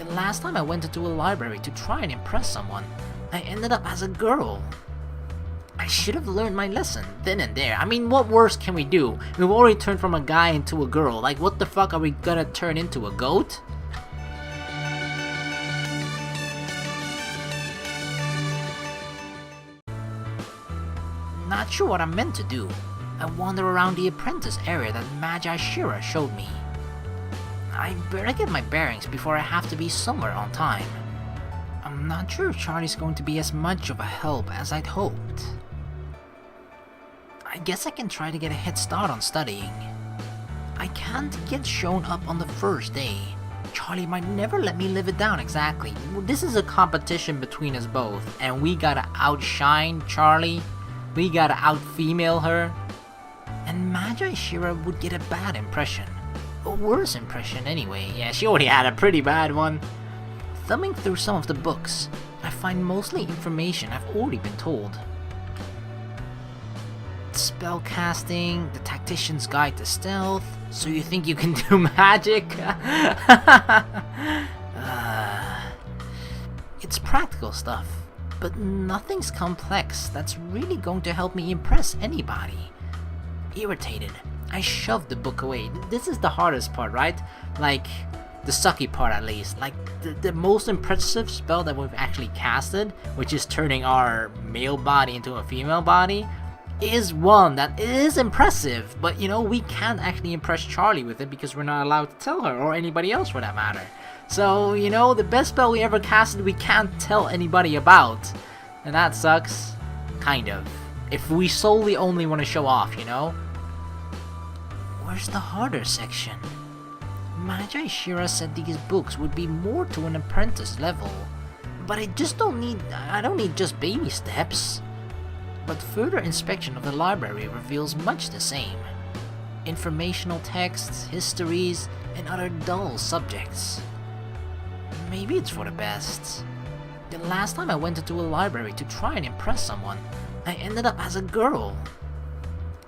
The last time I went into a library to try and impress someone, I ended up as a girl. I should have learned my lesson then and there. I mean, what worse can we do? We've already turned from a guy into a girl. Like, what the fuck are we gonna turn into, a goat? Not sure what I'm meant to do. I wander around the apprentice area that Magi Shira showed me. I better get my bearings before I have to be somewhere on time. I'm not sure if Charlie's going to be as much of a help as I'd hoped. I guess I can try to get a head start on studying. I can't get shown up on the first day. Charlie might never let me live it down exactly. This is a competition between us both, and we gotta outshine Charlie. We gotta out-female her. And Magi Shira would get a bad impression. A worse impression anyway. Yeah, she already had a pretty bad one. Thumbing through some of the books, I find mostly information I've already been told. Spellcasting, the Tactician's Guide to Stealth, so you think you can do magic? It's practical stuff, but nothing's complex that's really going to help me impress anybody. Irritated, I shoved the book away. This is the hardest part, right? Like, the sucky part at least. Like, the most impressive spell that we've actually casted, which is turning our male body into a female body, is one that is impressive, but you know, we can't actually impress Charlie with it because we're not allowed to tell her, or anybody else for that matter. So, you know, the best spell we ever casted we can't tell anybody about, and that sucks. Kind of. If we solely only want to show off, you know? Where's the harder section? Magi Shira said these books would be more to an apprentice level, but I don't need just baby steps. But further inspection of the library reveals much the same. Informational texts, histories, and other dull subjects. Maybe it's for the best. The last time I went into a library to try and impress someone, I ended up as a girl.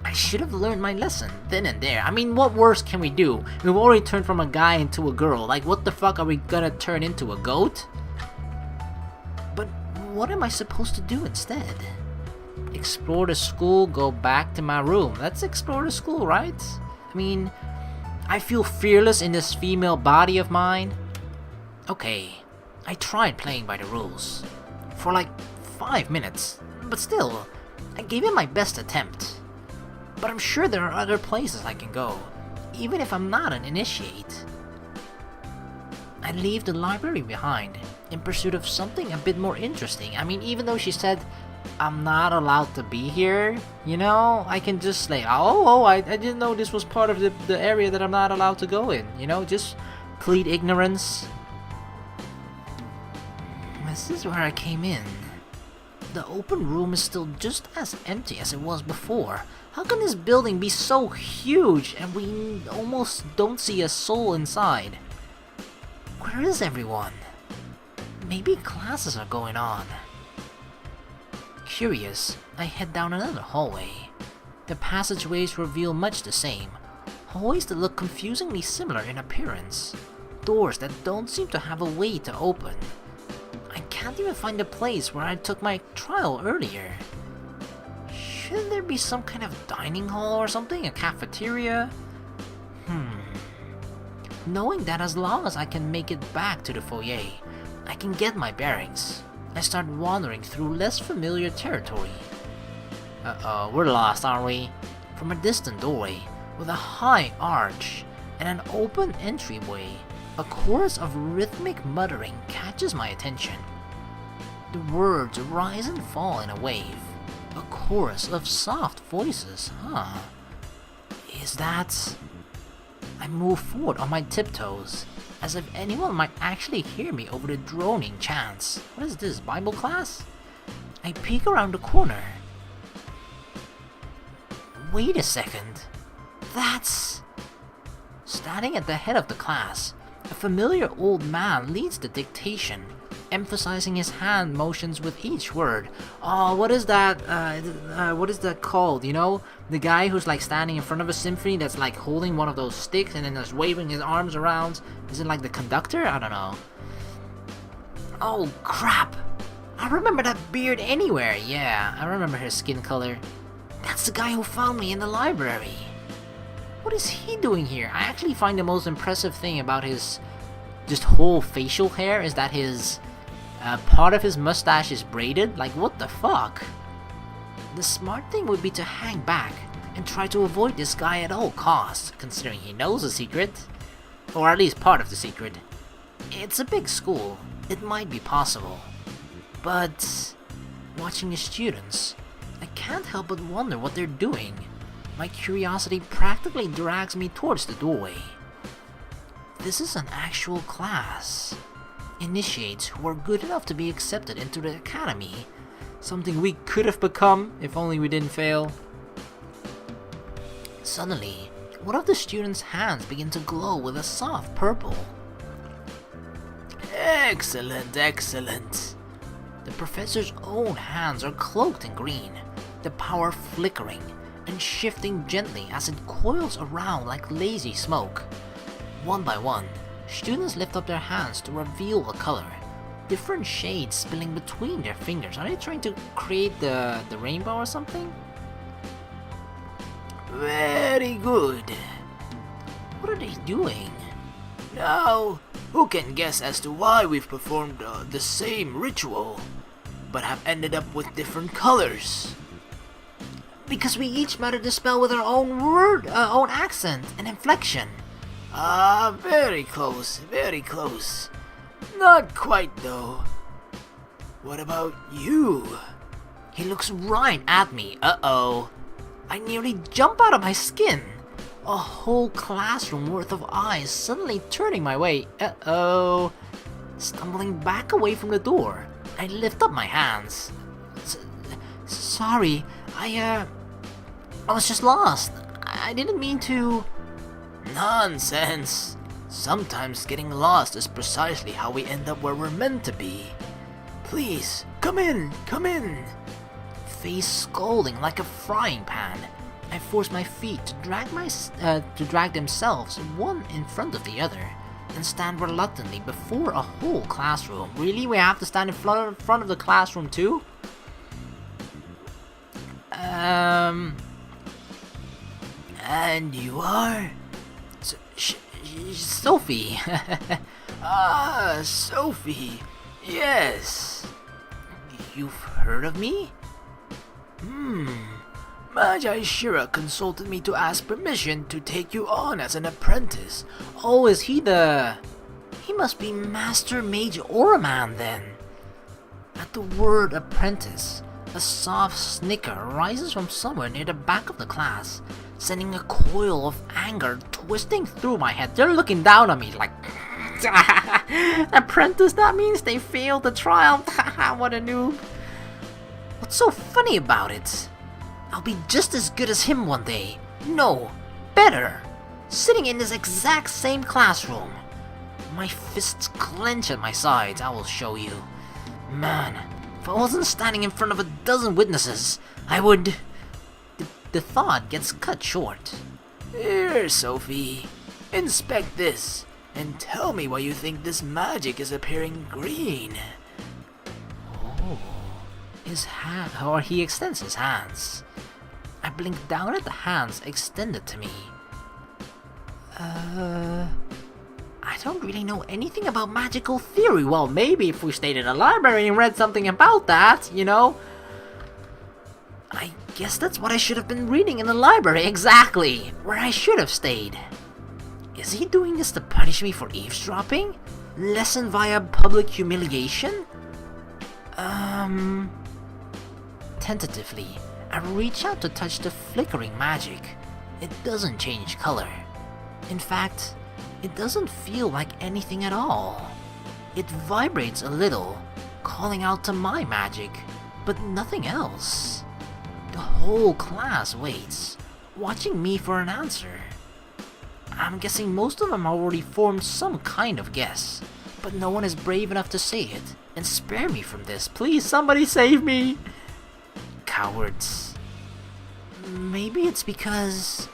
I should have learned my lesson then and there. I mean, what worse can we do? We've already turned from a guy into a girl. Like, what the fuck are we gonna turn into, a goat? But what am I supposed to do instead? Explore the school, go back to my room. Let's explore the school, right? I mean, I feel fearless in this female body of mine. Okay, I tried playing by the rules. For like 5 minutes. But still, I gave it my best attempt. But I'm sure there are other places I can go, even if I'm not an initiate. I leave the library behind, in pursuit of something a bit more interesting. I mean, even though she said I'm not allowed to be here, you know, I can just say, I didn't know this was part of the area that I'm not allowed to go in, you know, just plead ignorance. This is where I came in. The open room is still just as empty as it was before. How can this building be so huge and we almost don't see a soul inside? Where is everyone? Maybe classes are going on. Curious, I head down another hallway. The passageways reveal much the same. Hallways that look confusingly similar in appearance. Doors that don't seem to have a way to open. I can't even find the place where I took my trial earlier. Shouldn't there be some kind of dining hall or something? A cafeteria? Knowing that as long as I can make it back to the foyer, I can get my bearings. I start wandering through less familiar territory. Uh-oh, we're lost, aren't we? From a distant doorway, with a high arch and an open entryway, a chorus of rhythmic muttering catches my attention. The words rise and fall in a wave. A chorus of soft voices, huh? Is that... I move forward on my tiptoes, as if anyone might actually hear me over the droning chants. What is this, Bible class? I peek around the corner. Wait a second. That's... Standing at the head of the class, a familiar old man leads the dictation, emphasizing his hand motions with each word. Oh, what is that? What is that called? You know, the guy who's like standing in front of a symphony that's like holding one of those sticks and then just waving his arms around. Is it like the conductor? I don't know. Oh crap! I remember that beard anywhere. Yeah, I remember his skin color. That's the guy who found me in the library. What is he doing here? I actually find the most impressive thing about his just whole facial hair is that his part of his mustache is braided. Like, what the fuck? The smart thing would be to hang back and try to avoid this guy at all costs, considering he knows the secret. Or at least part of the secret. It's a big school. It might be possible. But watching the students, I can't help but wonder what they're doing. My curiosity practically drags me towards the doorway. This is an actual class. Initiates who are good enough to be accepted into the academy. Something we could have become if only we didn't fail. Suddenly, one of the students' hands begin to glow with a soft purple. Excellent, excellent. The professor's own hands are cloaked in green, the power flickering and shifting gently as it coils around like lazy smoke. One by one, students lift up their hands to reveal a color, different shades spilling between their fingers. Are they trying to create the rainbow or something? Very good. What are they doing? Now, who can guess as to why we've performed the same ritual, but have ended up with different colors? Because we each muttered the spell with our own word, own accent and inflection. Ah, very close, very close. Not quite though. What about you? He looks right at me. Uh-oh. I nearly jump out of my skin. A whole classroom worth of eyes suddenly turning my way. Uh-oh. Stumbling back away from the door, I lift up my hands. Sorry, I was just lost. I didn't mean to... Nonsense. Sometimes getting lost is precisely how we end up where we're meant to be. Please, come in, come in. Face scalding like a frying pan, I force my feet to drag themselves one in front of the other, and stand reluctantly before a whole classroom. Really? We have to stand in front of the classroom too? And you are? Sophie. Ah, Sophie. Yes. You've heard of me? Magi Shira consulted me to ask permission to take you on as an apprentice. Oh, is he the... He must be Master Mage Oraman then. At the word apprentice, a soft snicker rises from somewhere near the back of the class, sending a coil of anger twisting through my head. They're looking down on me like... Apprentice, that means they failed the trial. What a noob. What's so funny about it? I'll be just as good as him one day. No, better. Sitting in this exact same classroom. My fists clench at my sides. I will show you. Man, if I wasn't standing in front of a dozen witnesses, I would... The thought gets cut short. Here, Sophie. Inspect this, and tell me why you think this magic is appearing green. Oh, his hand, or he extends his hands. I blink down at the hands extended to me. I don't really know anything about magical theory. Well, maybe if we stayed in a library and read something about that, you know? I guess that's what I should have been reading in the library, exactly! Where I should have stayed. Is he doing this to punish me for eavesdropping? Lesson via public humiliation? Tentatively, I reach out to touch the flickering magic. It doesn't change color. In fact, it doesn't feel like anything at all. It vibrates a little, calling out to my magic, but nothing else. The whole class waits, watching me for an answer. I'm guessing most of them already formed some kind of guess, but no one is brave enough to say it and spare me from this. Please, somebody save me! Cowards. Maybe it's because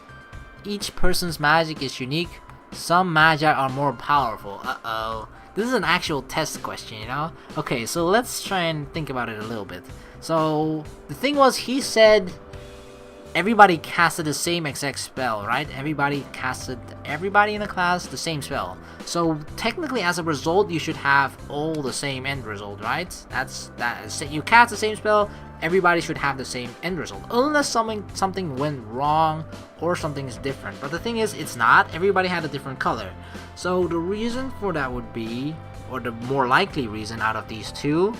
each person's magic is unique. Some magi are more powerful. Uh-oh. This is an actual test question, you know? Okay, so let's try and think about it a little bit. So, the thing was, he said everybody casted the same exact spell, right? Everybody in the class the same spell. So technically, as a result, you should have all the same end result, right? You cast the same spell, everybody should have the same end result, unless something went wrong or something is different. But the thing is, it's not. Everybody had a different color. So the reason for that would be, or the more likely reason out of these two,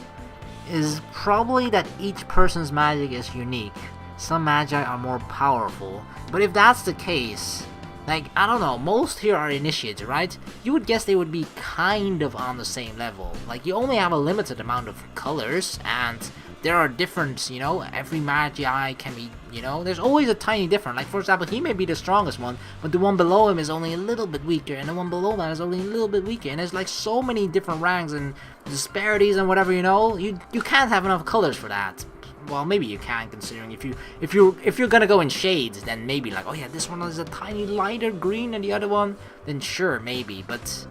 is probably that each person's magic is unique. Some magi are more powerful, but if that's the case, like, I don't know, most here are initiates, right? You would guess they would be kind of on the same level. Like, you only have a limited amount of colors, and there are different, you know, every magi can be, you know, there's always a tiny difference. Like, for example, he may be the strongest one, but the one below him is only a little bit weaker, and the one below that is only a little bit weaker, and there's like so many different ranks and disparities and whatever, you know, you can't have enough colors for that. Well, maybe you can, considering if you're gonna go in shades, then maybe like, oh yeah, this one is a tiny lighter green and the other one, then sure, maybe. But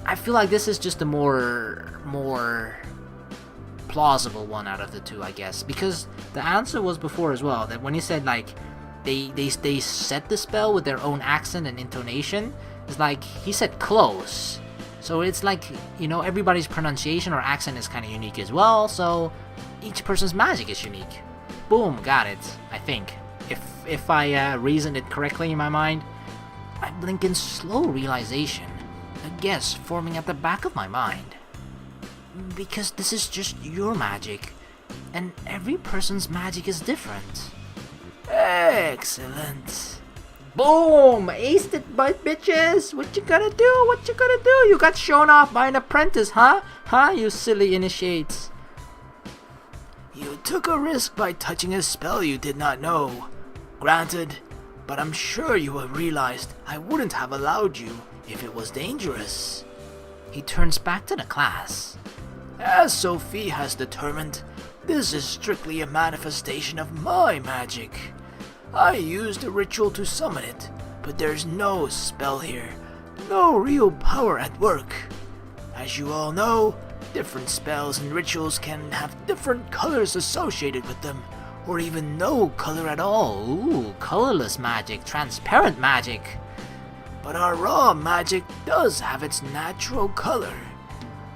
I feel like this is just a more plausible one out of the two, I guess, because the answer was before as well, that when he said like they set the spell with their own accent and intonation, it's like he said close. So it's like, you know, everybody's pronunciation or accent is kind of unique as well, so each person's magic is unique. Boom, got it, I think. If I reasoned it correctly in my mind. I blink in slow realization, a guess forming at the back of my mind. Because this is just your magic, and every person's magic is different. Excellent. Boom! Aced it, bitches! What you gonna do? What you gonna do? You got shown off by an apprentice, huh? Huh, you silly initiates. You took a risk by touching a spell you did not know. Granted, but I'm sure you have realized I wouldn't have allowed you if it was dangerous. He turns back to the class. As Sophie has determined, this is strictly a manifestation of my magic. I used a ritual to summon it, but there's no spell here, no real power at work. As you all know, different spells and rituals can have different colors associated with them, or even no color at all. Ooh, colorless magic, transparent magic. But our raw magic does have its natural color,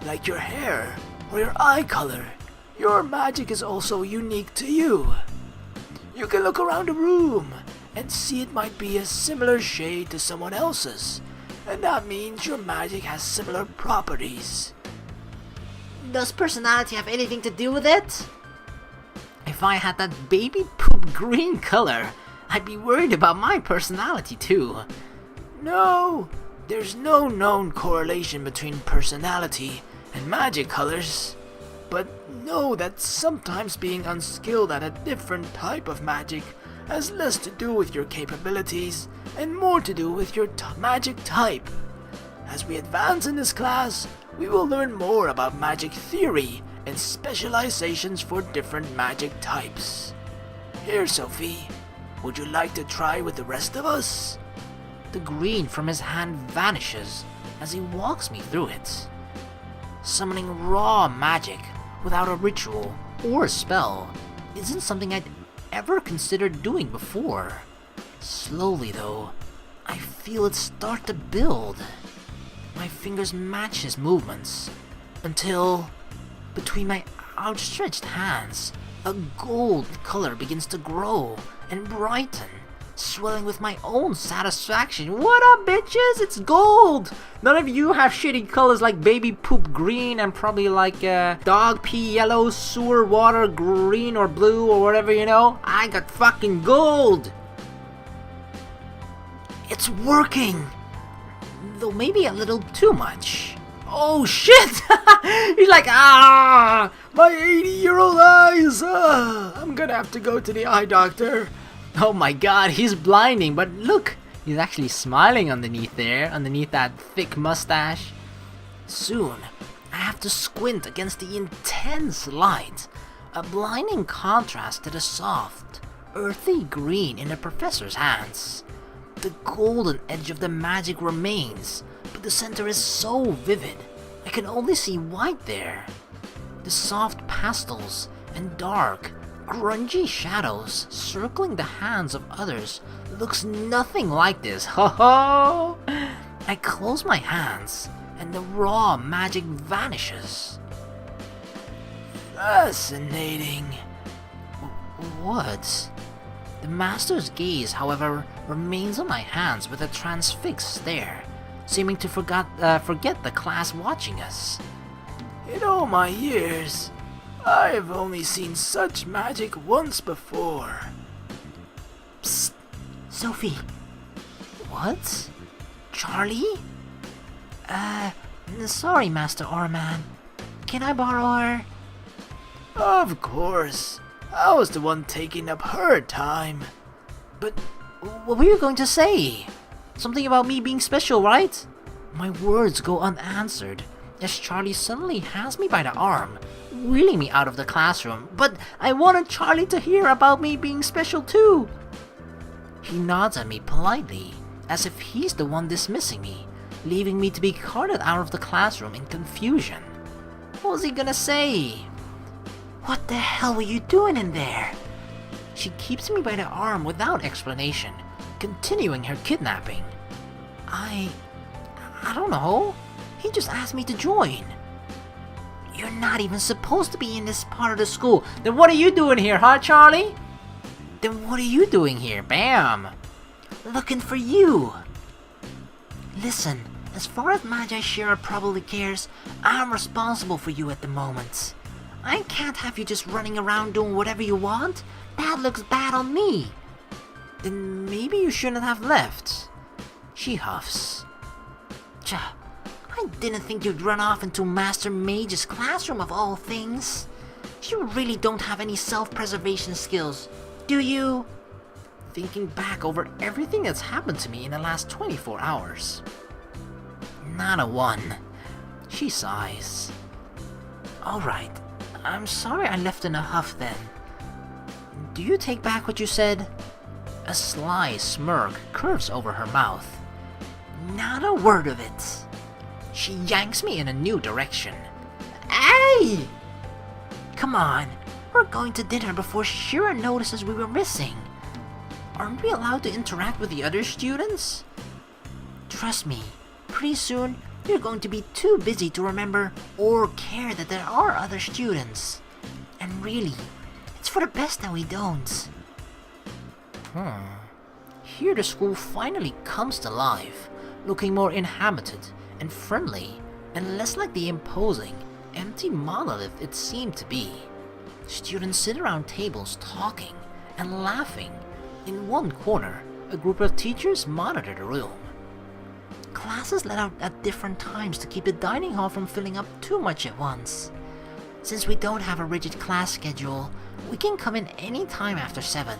like your hair or your eye color. Your magic is also unique to you. You can look around the room and see it might be a similar shade to someone else's, and that means your magic has similar properties. Does personality have anything to do with it? If I had that baby poop green color, I'd be worried about my personality too. No, there's no known correlation between personality and magic colors. But know that sometimes being unskilled at a different type of magic has less to do with your capabilities and more to do with your magic type. As we advance in this class, we will learn more about magic theory and specializations for different magic types. Here, Sophie, would you like to try with the rest of us? The green from his hand vanishes as he walks me through it. Summoning raw magic without a ritual or a spell isn't something I'd ever considered doing before. Slowly though, I feel it start to build. My fingers match his movements, until, between my outstretched hands, a gold color begins to grow and brighten, swelling with my own satisfaction. What up, bitches? It's gold! None of you have shitty colors like baby poop green and probably like dog pee yellow, sewer water green or blue or whatever, you know? I got fucking gold! It's working! Though maybe a little too much. Oh shit! He's like, my 80-year-old eyes! I'm gonna have to go to the eye doctor. Oh my god, he's blinding, but look, he's actually smiling underneath there, underneath that thick mustache. Soon, I have to squint against the intense light, a blinding contrast to the soft, earthy green in the professor's hands. The golden edge of the magic remains, but the center is so vivid, I can only see white there. The soft pastels and dark, grungy shadows circling the hands of others looks nothing like this. Ho ho! I close my hands and the raw magic vanishes. Fascinating. What? The master's gaze, however, remains on my hands with a transfixed stare, seeming to forget the class watching us. In all my years, I've only seen such magic once before. Psst! Sophie! What? Charlie? Sorry, Master Orman. Can I borrow her? Of course. I was the one taking up her time. But what were you going to say? Something about me being special, right? My words go unanswered as Charlie suddenly has me by the arm, wheeling me out of the classroom. But I wanted Charlie to hear about me being special too. He nods at me politely, as if he's the one dismissing me, leaving me to be carted out of the classroom in confusion. What was he gonna say? What the hell were you doing in there? She keeps me by the arm without explanation, continuing her kidnapping. I don't know. He just asked me to join. You're not even supposed to be in this part of the school. Then what are you doing here, huh, Charlie? Then what are you doing here? Bam! Looking for you. Listen, as far as Magi Shira probably cares, I'm responsible for you at the moment. I can't have you just running around doing whatever you want. That looks bad on me. Then maybe you shouldn't have left. She huffs. Cha, I didn't think you'd run off into Master Mage's classroom of all things. You really don't have any self-preservation skills, do you? Thinking back over everything that's happened to me in the last 24 hours. Not a one. She sighs. Alright, I'm sorry I left in a huff then. Do you take back what you said? A sly smirk curves over her mouth. Not a word of it. She yanks me in a new direction. Hey! Come on, we're going to dinner before Shira notices we were missing. Aren't we allowed to interact with the other students? Trust me, pretty soon you're going to be too busy to remember or care that there are other students. And really, it's for the best that we don't. Here the school finally comes to life, looking more inhabited and friendly, and less like the imposing, empty monolith it seemed to be. Students sit around tables talking and laughing. In one corner, a group of teachers monitor the room. Classes let out at different times to keep the dining hall from filling up too much at once. Since we don't have a rigid class schedule, we can come in any time after 7.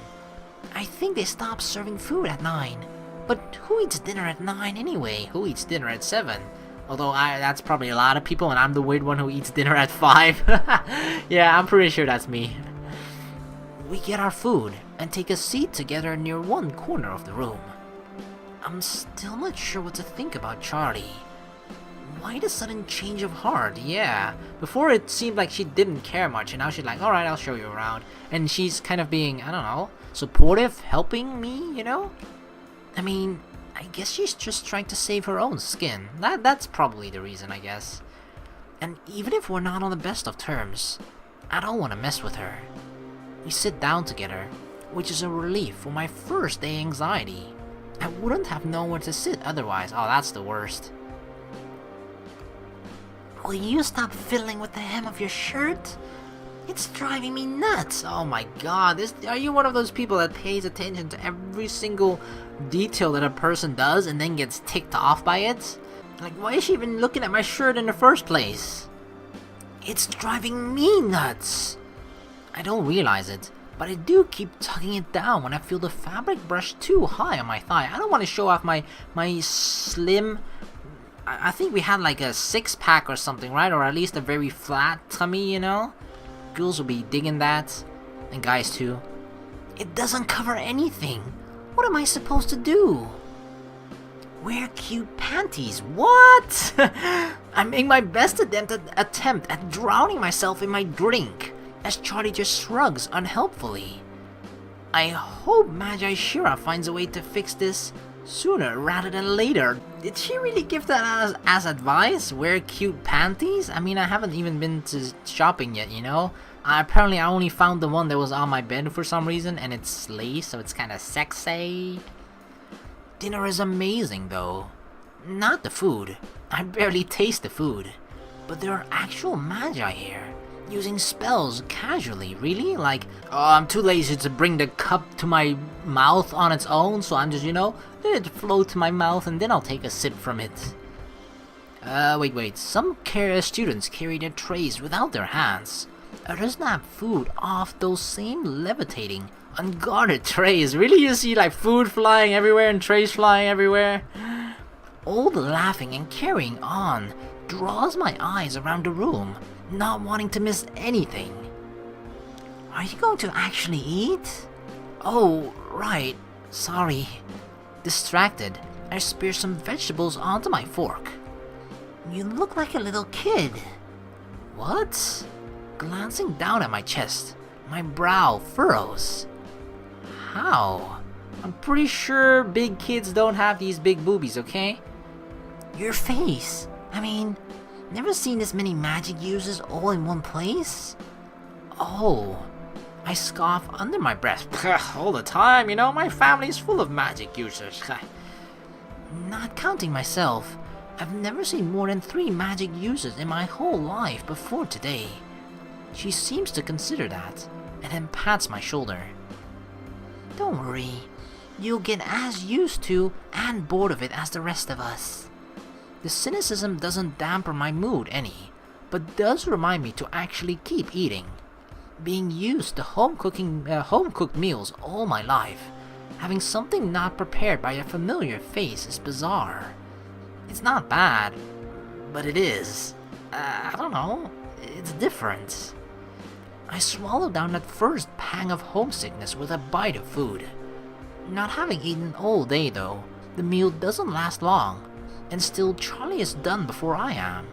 I think they stopped serving food at 9. But who eats dinner at 9 anyway? Who eats dinner at 7? Although that's probably a lot of people and I'm the weird one who eats dinner at 5. Yeah, I'm pretty sure that's me. We get our food and take a seat together near one corner of the room. I'm still not sure what to think about Charlie. Why the sudden change of heart? Yeah, before it seemed like she didn't care much and now she's like, alright, I'll show you around. And she's kind of being, I don't know, supportive, helping me, you know? I mean, I guess she's just trying to save her own skin. That's probably the reason, I guess. And even if we're not on the best of terms, I don't want to mess with her. We sit down together, which is a relief for my first day anxiety. I wouldn't have known where to sit otherwise. Oh, that's the worst. Will you stop fiddling with the hem of your shirt? It's driving me nuts. Oh my god, are you one of those people that pays attention to every single detail that a person does and then gets ticked off by it? Like, why is she even looking at my shirt in the first place? It's driving me nuts. I don't realize it, but I do keep tugging it down when I feel the fabric brush too high on my thigh. I don't want to show off my slim... I think we had like a 6-pack or something, right? Or at least a very flat tummy, you know? Girls will be digging that, and guys too. It doesn't cover anything. What am I supposed to do? Wear cute panties. What? I make my best attempt at drowning myself in my drink, as Charlie just shrugs unhelpfully. I hope Magi Shira finds a way to fix this sooner rather than later. Did she really give that as advice? Wear cute panties? I mean, I haven't even been to shopping yet, you know? Apparently I only found the one that was on my bed for some reason, and it's lace, so it's kinda sexy. Dinner is amazing though. Not the food. I barely taste the food. But there are actual Magi here, using spells casually. Really? Like, oh, I'm too lazy to bring the cup to my mouth on its own, so I'm just, let it float to my mouth and then I'll take a sip from it. Wait. Some students carry their trays without their hands. Others nab food off those same levitating, unguarded trays. Really? You see like food flying everywhere and trays flying everywhere? All the laughing and carrying on draws my eyes around the room, not wanting to miss anything. Are you going to actually eat? Oh, right. Sorry. Distracted, I spear some vegetables onto my fork. You look like a little kid. What? Glancing down at my chest, my brow furrows. How? I'm pretty sure big kids don't have these big boobies, okay? Your face. I mean, never seen this many magic users all in one place? Oh, I scoff under my breath. All the time, my family's full of magic users. Not counting myself, I've never seen more than 3 magic users in my whole life before today. She seems to consider that, and then pats my shoulder. Don't worry, you'll get as used to and bored of it as the rest of us. The cynicism doesn't dampen my mood any, but does remind me to actually keep eating. Being used to home-cooked meals all my life, having something not prepared by a familiar face is bizarre. It's not bad, but it is. I don't know, it's different. I swallow down that first pang of homesickness with a bite of food. Not having eaten all day though, the meal doesn't last long, and still Charlie is done before I am.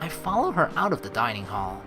I follow her out of the dining hall,